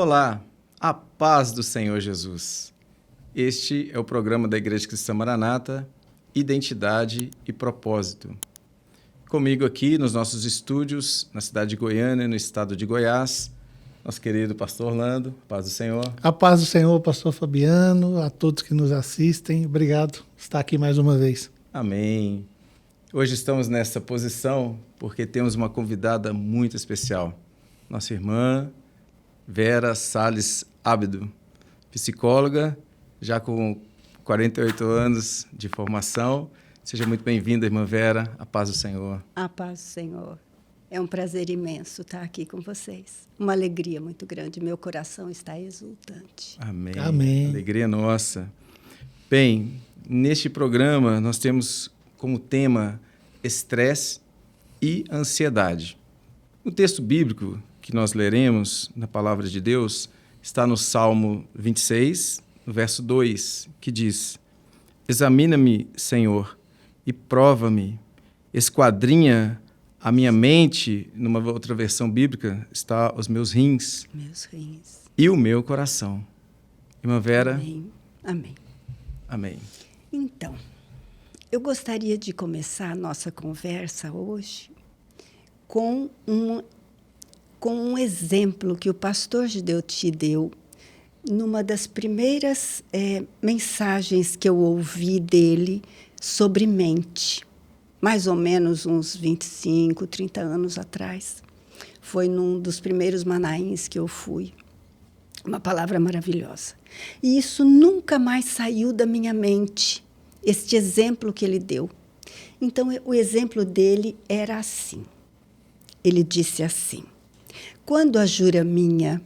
Olá, a paz do Senhor Jesus. Este é o programa da Igreja Cristã Maranata, Identidade e Propósito. Comigo aqui nos nossos estúdios, na cidade de Goiânia, no estado de Goiás, nosso querido pastor Orlando. Paz do Senhor. A paz do Senhor, pastor Fabiano, a todos que nos assistem. Obrigado por estar aqui mais uma vez. Amém. Hoje estamos nessa posição porque temos uma convidada muito especial. Nossa irmã Vera Salles Abdo, psicóloga, já com 48 anos de formação. Seja muito bem-vinda, irmã Vera. A paz do Senhor. A paz do Senhor. É um prazer imenso estar aqui com vocês. Uma alegria muito grande. Meu coração está exultante. Amém. Amém. Alegria nossa. Bem, neste programa nós temos como tema estresse e ansiedade. O texto bíblico que nós leremos na Palavra de Deus está no Salmo 26, no verso 2, que diz: Examina-me, Senhor, e prova-me, esquadrinha a minha mente. Numa outra versão bíblica está os meus rins. Meus rins. E o meu coração. Irmã Vera. Amém. Amém. Amém. Então, eu gostaria de começar a nossa conversa hoje com um exemplo que o pastor Gideu te deu numa das primeiras mensagens que eu ouvi dele sobre mente. Mais ou menos uns 25, 30 anos atrás. Foi num dos primeiros manaíns que eu fui. Uma palavra maravilhosa. E isso nunca mais saiu da minha mente, este exemplo que ele deu. Então, o exemplo dele era assim. Ele disse assim: quando a Juraminha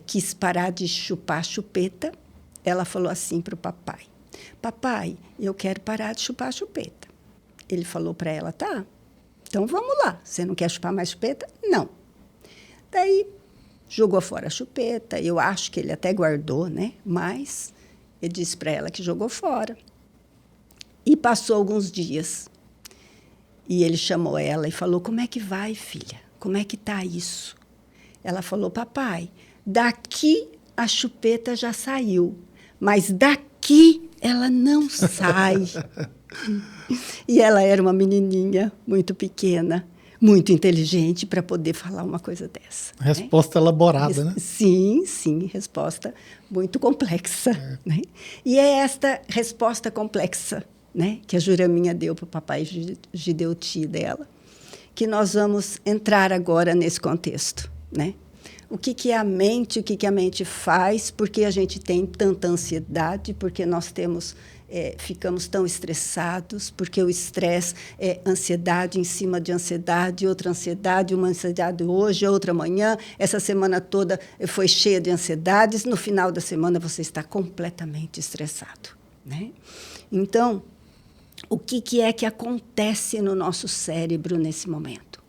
quis parar de chupar a chupeta, ela falou assim para o papai: Papai, eu quero parar de chupar a chupeta. Ele falou para ela: tá, então vamos lá. Você não quer chupar mais chupeta? Não. Daí, jogou fora a chupeta. Eu acho que ele até guardou, né? Mas ele disse para ela que jogou fora. E passou alguns dias. E ele chamou ela e falou: como é que vai, filha? Como é que está isso? Ela falou: papai, daqui a chupeta já saiu, mas daqui ela não sai. E ela era uma menininha muito pequena, muito inteligente para poder falar uma coisa dessa. Resposta elaborada, né? Sim, resposta muito complexa. Né? E é esta resposta complexa, né, que a Juraminha deu para o papai Gideuti dela, que nós vamos entrar agora nesse contexto. Né? O que é a mente, o que a mente faz, por que a gente tem tanta ansiedade, porque nós ficamos tão estressados, porque o estresse é ansiedade em cima de ansiedade, outra ansiedade, uma ansiedade hoje, outra amanhã. Essa semana toda foi cheia de ansiedades, no final da semana você está completamente estressado. Né? Então, o que é que acontece no nosso cérebro nesse momento?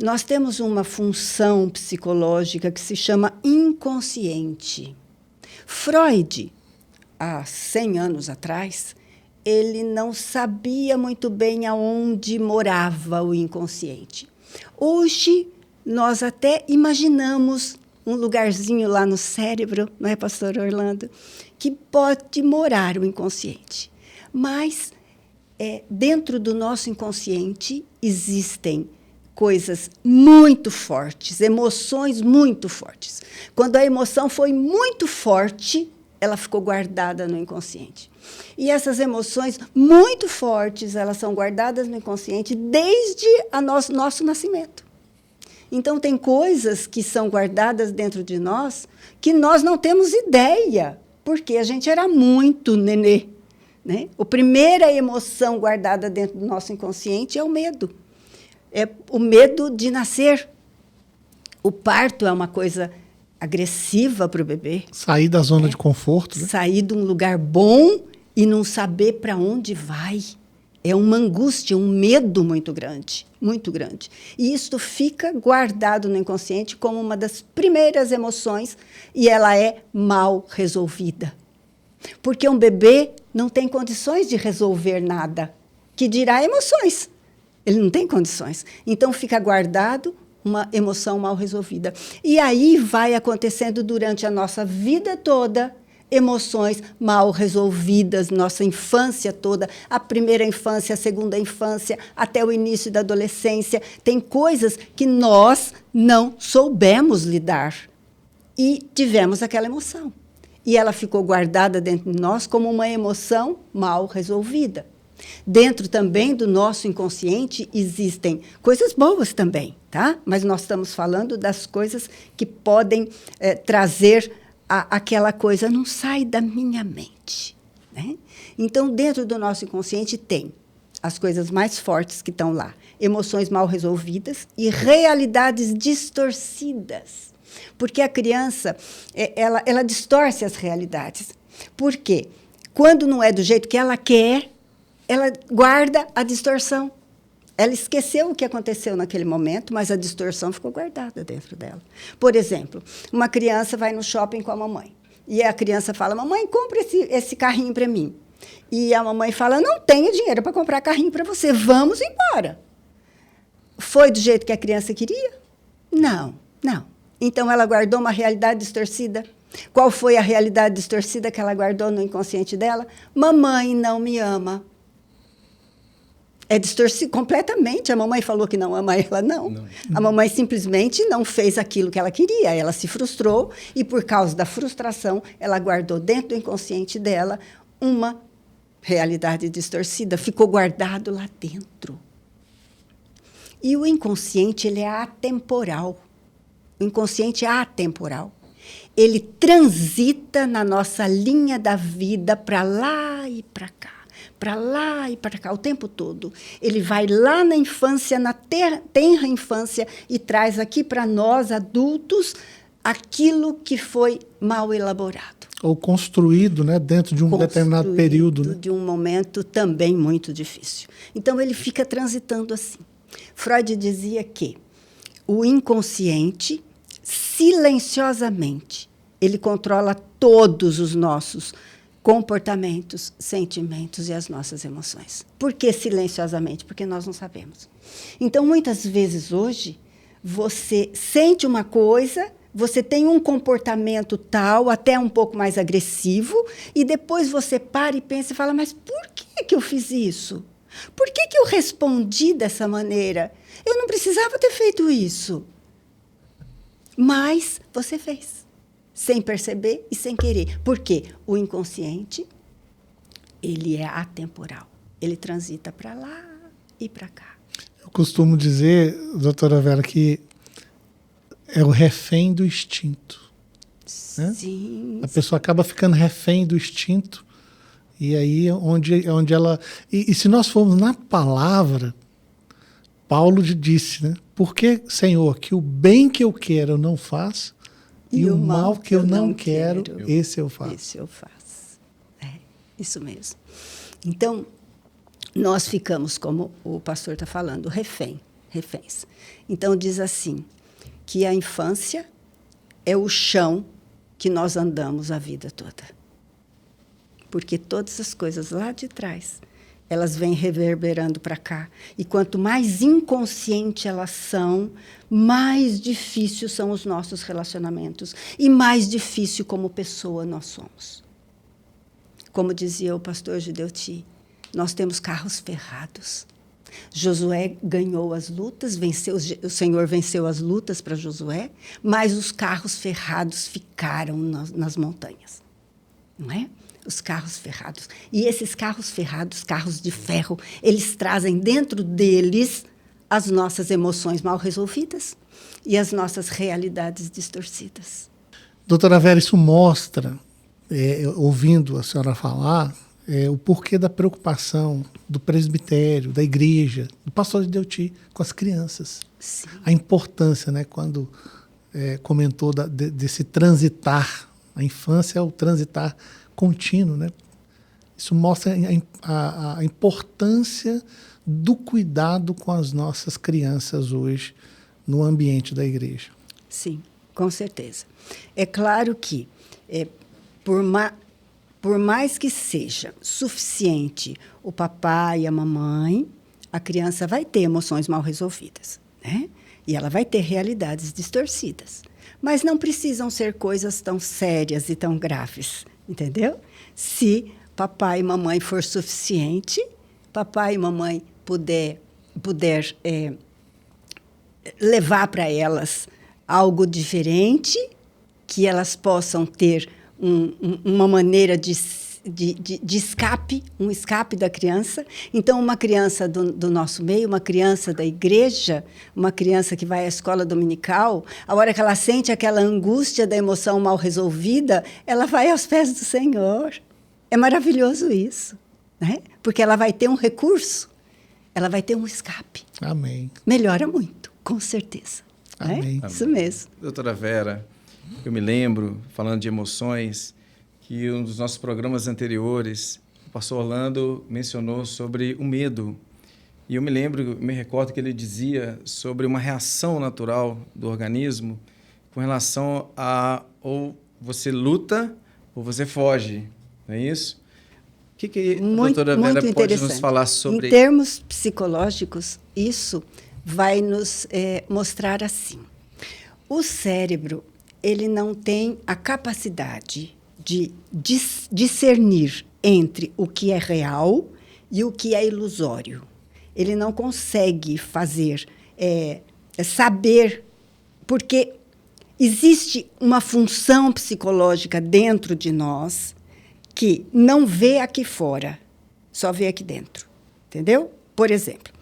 Nós temos uma função psicológica que se chama inconsciente. Freud, há 100 anos atrás, ele não sabia muito bem aonde morava o inconsciente. Hoje, nós até imaginamos um lugarzinho lá no cérebro, não é, pastor Orlando, que pode morar o inconsciente. Mas, dentro do nosso inconsciente, existem coisas muito fortes, emoções muito fortes. Quando a emoção foi muito forte, ela ficou guardada no inconsciente. E essas emoções muito fortes, elas são guardadas no inconsciente desde nosso nascimento. Então, tem coisas que são guardadas dentro de nós que nós não temos ideia, porque a gente era muito nenê. Né? A primeira emoção guardada dentro do nosso inconsciente é o medo. É o medo de nascer. O parto é uma coisa agressiva para o bebê. Sair da zona de conforto. Né? Sair de um lugar bom e não saber para onde vai. É uma angústia, um medo muito grande, muito grande. E isso fica guardado no inconsciente como uma das primeiras emoções e ela é mal resolvida. Porque um bebê não tem condições de resolver nada, que dirá emoções. Ele não tem condições. Então, fica guardado uma emoção mal resolvida. E aí vai acontecendo durante a nossa vida toda emoções mal resolvidas, nossa infância toda, a primeira infância, a segunda infância, até o início da adolescência. Tem coisas que nós não soubemos lidar e tivemos aquela emoção. E ela ficou guardada dentro de nós como uma emoção mal resolvida. Dentro também do nosso inconsciente existem coisas boas também, tá? Mas nós estamos falando das coisas que podem trazer aquela coisa, não sai da minha mente, né? Então, dentro do nosso inconsciente tem as coisas mais fortes que estão lá, emoções mal resolvidas e realidades distorcidas. Porque a criança, ela distorce as realidades. Por quê? Quando não é do jeito que ela quer, ela guarda a distorção. Ela esqueceu o que aconteceu naquele momento, mas a distorção ficou guardada dentro dela. Por exemplo, uma criança vai no shopping com a mamãe. E a criança fala, mamãe, compra esse carrinho para mim. E a mamãe fala, não tenho dinheiro para comprar carrinho para você, vamos embora. Foi do jeito que a criança queria? Não. Então, ela guardou uma realidade distorcida. Qual foi a realidade distorcida que ela guardou no inconsciente dela? Mamãe não me ama. É distorcido completamente. A mamãe falou que não ama ela, não. A mamãe simplesmente não fez aquilo que ela queria. Ela se frustrou e, por causa da frustração, ela guardou dentro do inconsciente dela uma realidade distorcida. Ficou guardado lá dentro. E o inconsciente, ele é atemporal. O inconsciente é atemporal. Ele transita na nossa linha da vida para lá e para cá. Para lá e para cá, o tempo todo. Ele vai lá na infância, na tenra infância, e traz aqui para nós, adultos, aquilo que foi mal elaborado. Ou construído, né, dentro de um determinado período. Né? De um momento também muito difícil. Então, ele fica transitando assim. Freud dizia que o inconsciente, silenciosamente, ele controla todos os nossos comportamentos, sentimentos e as nossas emoções. Por que silenciosamente? Porque nós não sabemos. Então, muitas vezes hoje, você sente uma coisa, você tem um comportamento tal, até um pouco mais agressivo, e depois você para e pensa e fala, mas por que eu fiz isso? Por que eu respondi dessa maneira? Eu não precisava ter feito isso. Mas você fez. Sem perceber e sem querer. Por quê? O inconsciente, ele é atemporal. Ele transita para lá e para cá. Eu costumo dizer, doutora Vera, que é o refém do instinto. Né? Sim. A pessoa acaba ficando refém do instinto. E aí onde ela... E se nós formos na palavra, Paulo disse, né? Porque, Senhor, que o bem que eu quero eu não faço, e o mal que eu não quero, esse eu faço. Esse eu faço. É, isso mesmo. Então, nós ficamos, como o pastor está falando, reféns. Então, diz assim, que a infância é o chão que nós andamos a vida toda. Porque todas as coisas lá de trás, elas vêm reverberando para cá. E quanto mais inconsciente elas são, mais difíceis são os nossos relacionamentos. E mais difícil como pessoa nós somos. Como dizia o pastor Gideuti, nós temos carros ferrados. Josué ganhou as lutas, o Senhor venceu as lutas para Josué, mas os carros ferrados ficaram nas montanhas. Não é? Os carros ferrados. E esses carros ferrados, carros de ferro, eles trazem dentro deles as nossas emoções mal resolvidas e as nossas realidades distorcidas. Doutora Vera, isso mostra, ouvindo a senhora falar, o porquê da preocupação do presbitério, da igreja, do pastor Gideuti com as crianças. Sim. A importância, né, quando comentou desse transitar. A infância é o transitar contínuo, né? Isso mostra a importância do cuidado com as nossas crianças hoje no ambiente da igreja. Sim, com certeza. É claro que, por mais que seja suficiente o papai e a mamãe, a criança vai ter emoções mal resolvidas, né? E ela vai ter realidades distorcidas. Mas não precisam ser coisas tão sérias e tão graves, entendeu? Se papai e mamãe for suficiente, papai e mamãe puder levar para elas algo diferente, que elas possam ter uma maneira de escape, um escape da criança. Então, uma criança do nosso meio, uma criança da igreja, uma criança que vai à escola dominical, a hora que ela sente aquela angústia da emoção mal resolvida, ela vai aos pés do Senhor. É maravilhoso isso, né? Porque ela vai ter um recurso, ela vai ter um escape. Amém. Melhora muito, com certeza. Amém. Né? Isso mesmo. Doutora Vera, eu me lembro, falando de emoções, que um dos nossos programas anteriores, o pastor Orlando mencionou sobre o medo. E eu me recordo que ele dizia sobre uma reação natural do organismo com relação a ou você luta ou você foge, não é isso? O que a doutora Vera pode nos falar sobre... Em termos psicológicos, isso vai nos mostrar assim. O cérebro, ele não tem a capacidade de discernir entre o que é real e o que é ilusório. Ele não consegue saber, porque existe uma função psicológica dentro de nós que não vê aqui fora, só vê aqui dentro, entendeu? Por exemplo,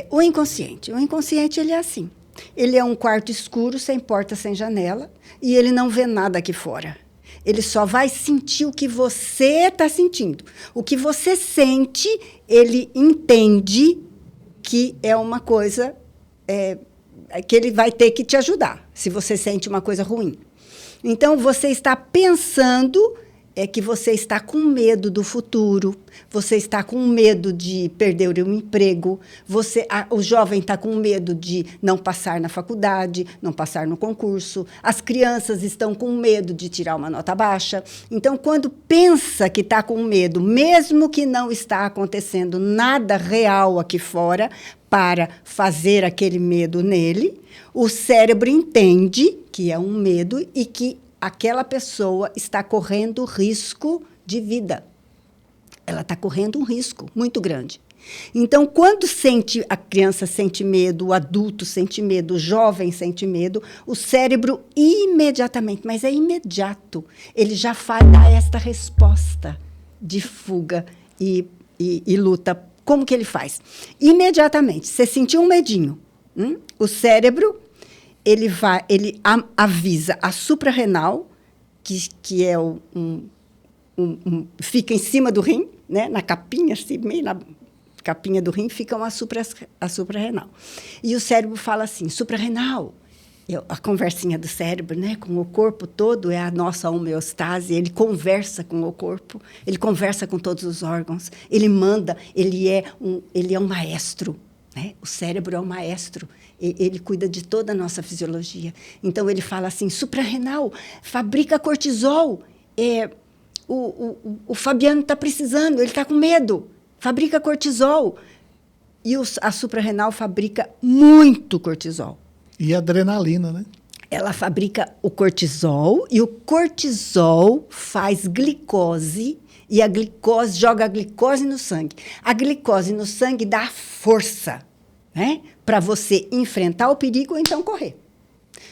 o inconsciente. O inconsciente, ele é assim. Ele é um quarto escuro, sem porta, sem janela, e ele não vê nada aqui fora. Ele só vai sentir o que você está sentindo. O que você sente, ele entende que é uma coisa que ele vai ter que te ajudar, se você sente uma coisa ruim. Então, você está pensando que você está com medo do futuro, você está com medo de perder o emprego, o jovem está com medo de não passar na faculdade, não passar no concurso, as crianças estão com medo de tirar uma nota baixa. Então, quando pensa que está com medo, mesmo que não está acontecendo nada real aqui fora, para fazer aquele medo nele, o cérebro entende que é um medo e que aquela pessoa está correndo risco de vida. Ela está correndo um risco muito grande. Então, quando a criança sente medo, o adulto sente medo, o jovem sente medo, o cérebro imediatamente, mas é imediato, ele já dá esta resposta de fuga e luta. Como que ele faz? Imediatamente, você sentiu um medinho, o cérebro... ele avisa a suprarrenal, que é fica em cima do rim, né? Na capinha, assim, meio na capinha do rim, fica a suprarrenal. E o cérebro fala assim, suprarrenal, a conversinha do cérebro, né, com o corpo todo, é a nossa homeostase, ele conversa com o corpo, ele conversa com todos os órgãos, ele manda, ele é um maestro, né? O cérebro é um maestro. Ele cuida de toda a nossa fisiologia. Então, ele fala assim, suprarrenal, fabrica cortisol. O Fabiano está precisando, ele está com medo. Fabrica cortisol. E a suprarrenal fabrica muito cortisol. E adrenalina, né? Ela fabrica o cortisol, e o cortisol faz glicose, e a glicose joga a glicose no sangue. A glicose no sangue dá força, né? Para você enfrentar o perigo ou então correr.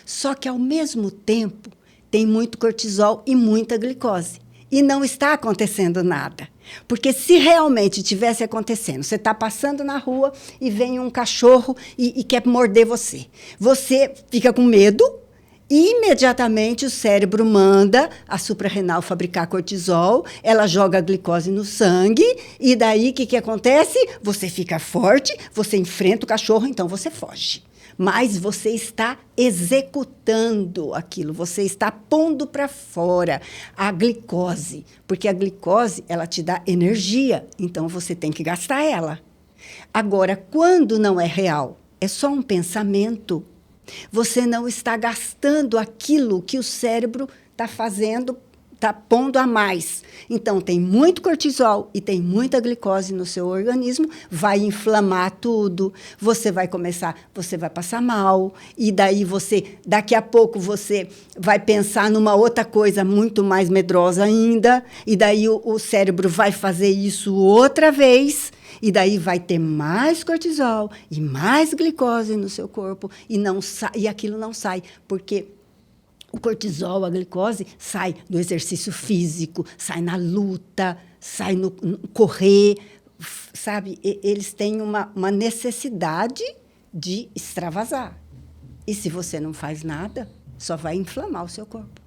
Só que, ao mesmo tempo, tem muito cortisol e muita glicose. E não está acontecendo nada. Porque se realmente tivesse acontecendo, você está passando na rua e vem um cachorro e quer morder você. Você fica com medo e imediatamente o cérebro manda a suprarrenal fabricar cortisol, ela joga a glicose no sangue e daí o que acontece? Você fica forte, você enfrenta o cachorro, então você foge. Mas você está executando aquilo, você está pondo para fora a glicose, porque a glicose, ela te dá energia, então você tem que gastar ela. Agora, quando não é real, é só um pensamento, você não está gastando aquilo que o cérebro está fazendo, tá pondo a mais. Então, tem muito cortisol e tem muita glicose no seu organismo, vai inflamar tudo, você vai passar mal, e daí daqui a pouco você vai pensar numa outra coisa muito mais medrosa ainda, e daí o cérebro vai fazer isso outra vez, e daí vai ter mais cortisol e mais glicose no seu corpo, e aquilo não sai, porque o cortisol, a glicose, sai do exercício físico, sai na luta, sai no correr, sabe? Eles têm uma necessidade de extravasar. E se você não faz nada, só vai inflamar o seu corpo.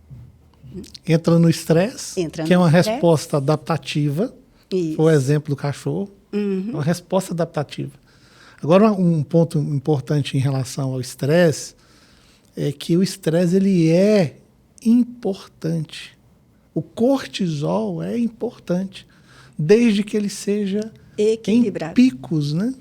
Entra no estresse, que é uma resposta adaptativa. Isso. Foi o exemplo do cachorro. Uma resposta adaptativa. Agora, um ponto importante em relação ao estresse é que o estresse ele é importante. O cortisol é importante, desde que ele seja equilibrado. Em picos, né?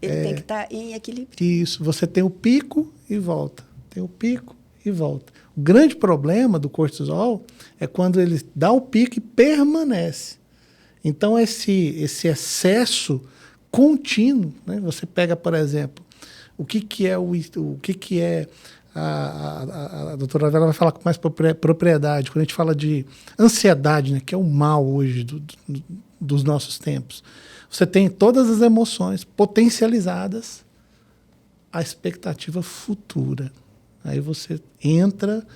Ele tem que estar em equilíbrio. Isso, você tem o pico e volta. Tem o pico e volta. O grande problema do cortisol é quando ele dá o pico e permanece. Então, esse excesso contínuo, né? Você pega, por exemplo, o que é a doutora Vera vai falar com mais propriedade, quando a gente fala de ansiedade, né, que é o mal hoje dos nossos tempos. Você tem todas as emoções potencializadas à expectativa futura. Aí você entra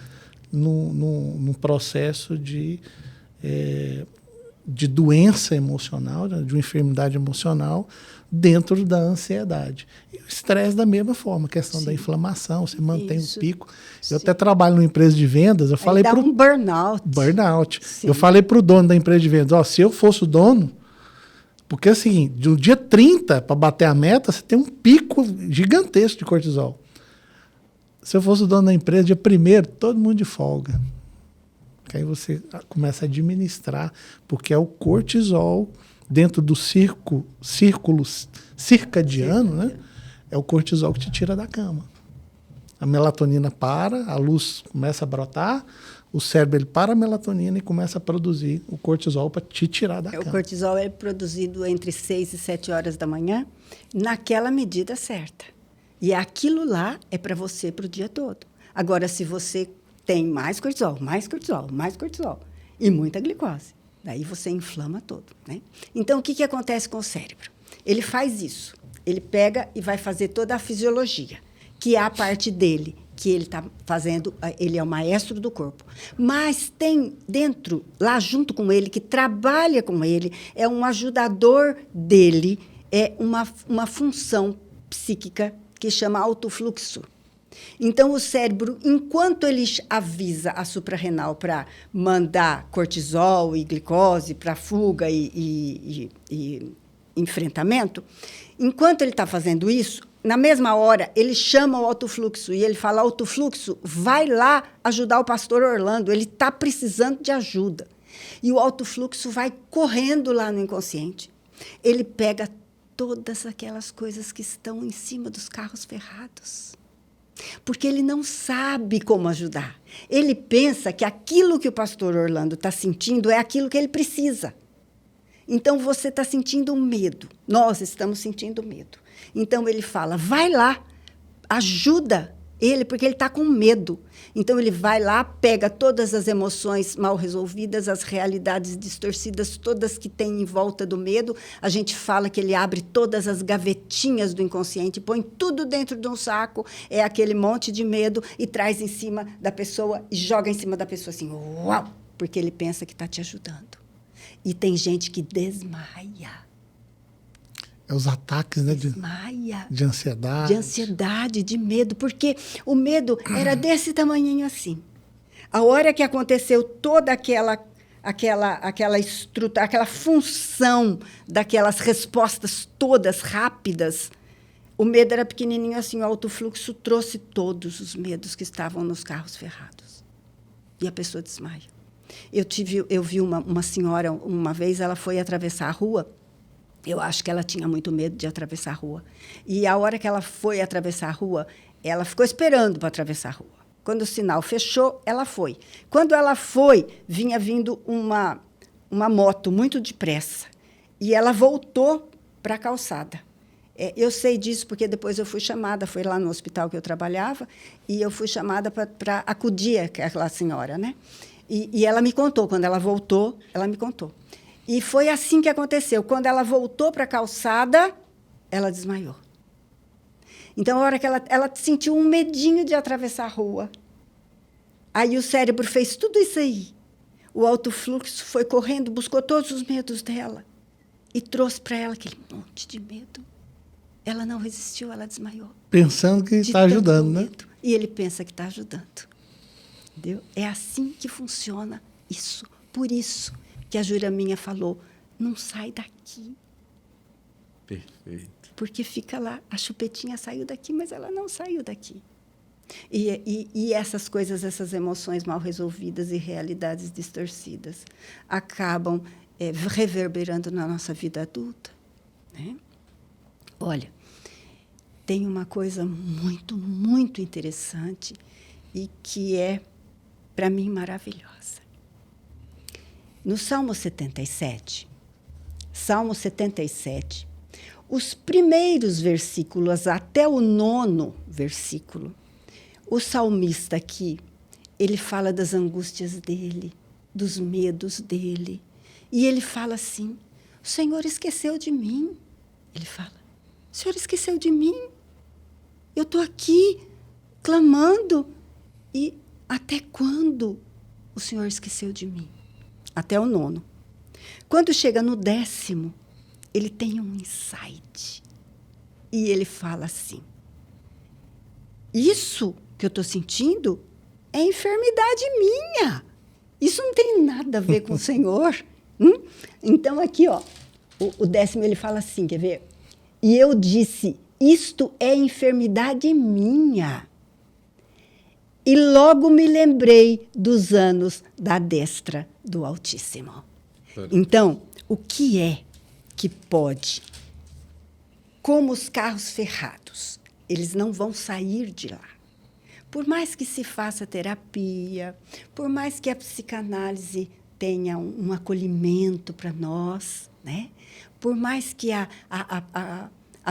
num processo de doença emocional, de uma enfermidade emocional, dentro da ansiedade. E o estresse da mesma forma, a questão da inflamação, você mantém o pico. Eu até trabalho numa empresa de vendas, eu falei para um burnout. Burnout. Sim. Eu falei para o dono da empresa de vendas, se eu fosse o dono, porque assim, do dia 30 para bater a meta, você tem um pico gigantesco de cortisol. Se eu fosse o dono da empresa, dia 1º, todo mundo de folga. Aí você começa a administrar, porque é o cortisol dentro do círculo circadiano, né? É o cortisol que te tira da cama. A melatonina para, a luz começa a brotar, o cérebro ele para a melatonina e começa a produzir o cortisol para te tirar da cama. O cortisol é produzido entre 6 e 7 horas da manhã, naquela medida certa. E aquilo lá é para você para o dia todo. Agora, se você tem mais cortisol e muita glicose, daí você inflama todo, né? Então, o que acontece com o cérebro? Ele faz isso. Ele pega e vai fazer toda a fisiologia, que é a parte dele, que ele está fazendo, ele é o maestro do corpo. Mas tem dentro, lá junto com ele, que trabalha com ele, é um ajudador dele, é uma função psíquica que chama autofluxo. Então, o cérebro, enquanto ele avisa a suprarrenal para mandar cortisol e glicose para fuga e enfrentamento, enquanto ele está fazendo isso, na mesma hora, ele chama o autofluxo e ele fala, autofluxo, vai lá ajudar o pastor Orlando, ele está precisando de ajuda. E o autofluxo vai correndo lá no inconsciente. Ele pega todas aquelas coisas que estão em cima dos carros ferrados. Porque ele não sabe como ajudar. Ele pensa que aquilo que o pastor Orlando está sentindo é aquilo que ele precisa. Então, você está sentindo medo. Nós estamos sentindo medo. Então, ele fala, vai lá, ajuda ele, porque ele está com medo. Então, ele vai lá, pega todas as emoções mal resolvidas, as realidades distorcidas, todas que tem em volta do medo. A gente fala que ele abre todas as gavetinhas do inconsciente, põe tudo dentro de um saco, é aquele monte de medo, e traz em cima da pessoa, e joga em cima da pessoa assim, uau, porque ele pensa que está te ajudando. E tem gente que desmaia. É os ataques, né, de ansiedade. De ansiedade, de medo, porque o medo era desse tamanhinho assim. A hora que aconteceu toda aquela estrutura, aquela função daquelas respostas todas rápidas, o medo era pequenininho assim, o autofluxo trouxe todos os medos que estavam nos carros ferrados. E a pessoa desmaia. Eu vi uma senhora, uma vez, ela foi atravessar a rua. Eu acho que ela tinha muito medo de atravessar a rua. E a hora que ela foi atravessar a rua, ela ficou esperando para atravessar a rua. Quando o sinal fechou, ela foi. Quando ela foi, vinha vindo uma moto muito depressa. E ela voltou para a calçada. Eu sei disso porque depois eu fui chamada, foi lá no hospital que eu trabalhava, e eu fui chamada para acudir aquela senhora, né? E ela me contou, quando ela voltou, ela me contou. E foi assim que aconteceu. Quando ela voltou para a calçada, ela desmaiou. Então, a hora que ela sentiu um medinho de atravessar a rua. Aí o cérebro fez tudo isso aí. O alto fluxo foi correndo, buscou todos os medos dela e trouxe para ela aquele monte de medo. Ela não resistiu, ela desmaiou. Pensando que está ajudando, né? E ele pensa que está ajudando. Entendeu? É assim que funciona isso. Por isso que a Juraminha falou, não sai daqui. Perfeito. Porque fica lá, a chupetinha saiu daqui, mas ela não saiu daqui. E essas coisas, essas emoções mal resolvidas e realidades distorcidas acabam reverberando na nossa vida adulta, né? Olha, tem uma coisa muito, muito interessante e que é, para mim, maravilhosa. No Salmo 77, os primeiros versículos até o 9º versículo, o salmista aqui, ele fala das angústias dele, dos medos dele. E ele fala assim, o Senhor esqueceu de mim. Ele fala, o Senhor esqueceu de mim. Eu estou aqui clamando. E até quando o Senhor esqueceu de mim? Até o 9º. Quando chega no 10º, ele tem um insight. E ele fala assim, isso que eu estou sentindo é enfermidade minha. Isso não tem nada a ver com o Senhor. Então, aqui, ó, o 10º, ele fala assim, quer ver? E eu disse, isto é enfermidade minha. E logo me lembrei dos anos da destra do Altíssimo. Então, o que é que pode? Como os carros ferrados, eles não vão sair de lá. Por mais que se faça terapia, por mais que a psicanálise tenha um acolhimento para nós, né? Por mais que a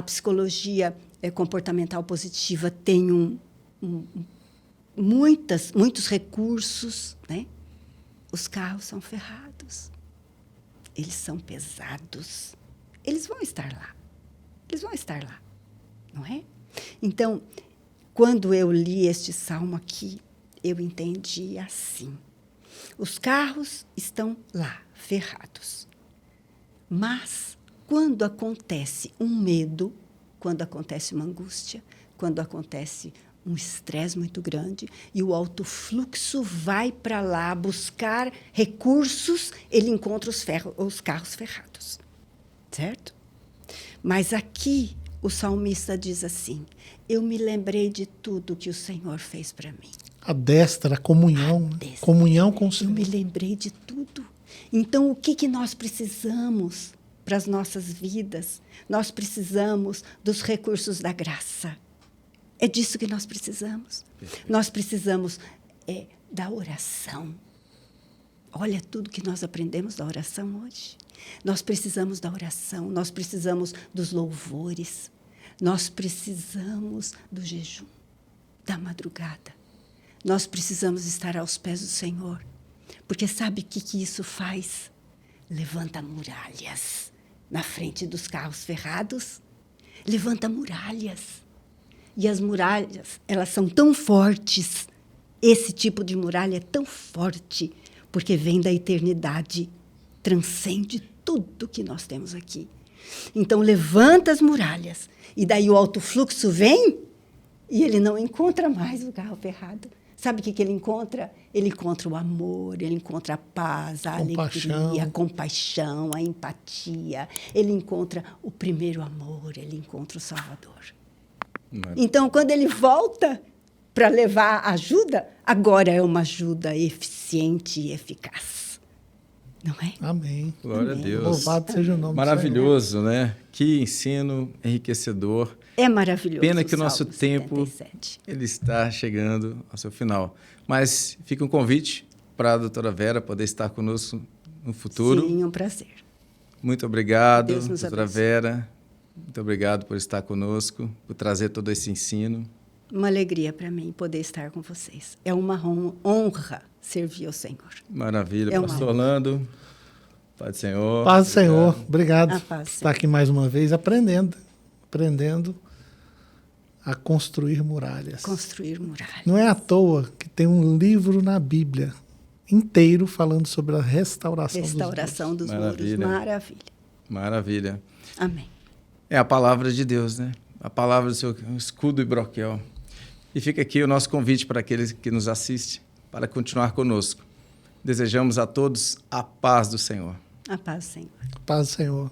psicologia comportamental positiva tenha muitos recursos, né? Os carros são ferrados. Eles são pesados. Eles vão estar lá. Eles vão estar lá, não é? Então, quando eu li este salmo aqui, eu entendi assim. Os carros estão lá, ferrados. Mas, quando acontece um medo, quando acontece uma angústia, quando acontece um estresse muito grande, e o alto fluxo vai para lá buscar recursos, ele encontra os carros ferrados. Certo? Mas aqui, o salmista diz assim, eu me lembrei de tudo que o Senhor fez para mim. A destra, a comunhão. A destra. Comunhão com o Senhor. Eu me lembrei de tudo. Então, o que nós precisamos para as nossas vidas? Nós precisamos dos recursos da graça. É disso que nós precisamos. Perfeito. Nós precisamos da oração. Olha tudo que nós aprendemos da oração hoje. Nós precisamos da oração, nós precisamos dos louvores, nós precisamos do jejum, da madrugada. Nós precisamos estar aos pés do Senhor. Porque sabe o que isso faz? Levanta muralhas na frente dos carros ferrados. Levanta muralhas. E as muralhas, elas são tão fortes. Esse tipo de muralha é tão forte, porque vem da eternidade, transcende tudo que nós temos aqui. Então, levanta as muralhas, e daí o alto fluxo vem, e ele não encontra mais o carro ferrado. Sabe o que ele encontra? Ele encontra o amor, ele encontra a paz, a alegria, a compaixão, a empatia. Ele encontra o primeiro amor, ele encontra o Salvador. Então, quando ele volta para levar ajuda, agora é uma ajuda eficiente e eficaz. não é? Amém. Glória Amém. a Deus. Louvado seja o nome Maravilhoso, né? Que ensino enriquecedor. É maravilhoso. Pena que o nosso Salmo tempo 77. ele está chegando ao seu final. Mas fica um convite para a doutora Vera poder estar conosco no futuro. Sim, um prazer. Muito obrigado, Deus nos doutora abençoe. Vera. Muito obrigado por estar conosco, por trazer todo esse ensino. Uma alegria para mim poder estar com vocês. É uma honra servir ao Senhor. Maravilha. É uma Pastor honra. Orlando, Pai do Senhor. Paz do Senhor. Obrigado A paz do por estar aqui mais uma vez, aprendendo a construir muralhas. Construir muralhas. Não é à toa que tem um livro na Bíblia inteiro falando sobre a restauração Restauração dos muros. Maravilha. Maravilha. Maravilha. Amém. É a palavra de Deus, né? A palavra do seu escudo e broquel. E fica aqui o nosso convite para aqueles que nos assistem, para continuar conosco. Desejamos a todos a paz do Senhor. A paz do Senhor. Paz do Senhor.